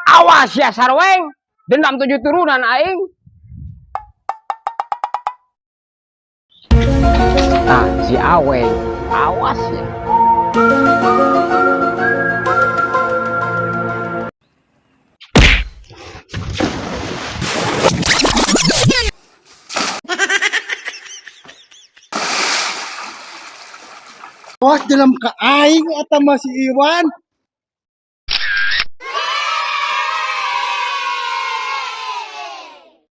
Awas ya Sarweng, dendam 7 turunan aing. Nah, si Aweng, awas ya. Awas dalam ke aing atau masih Iwan.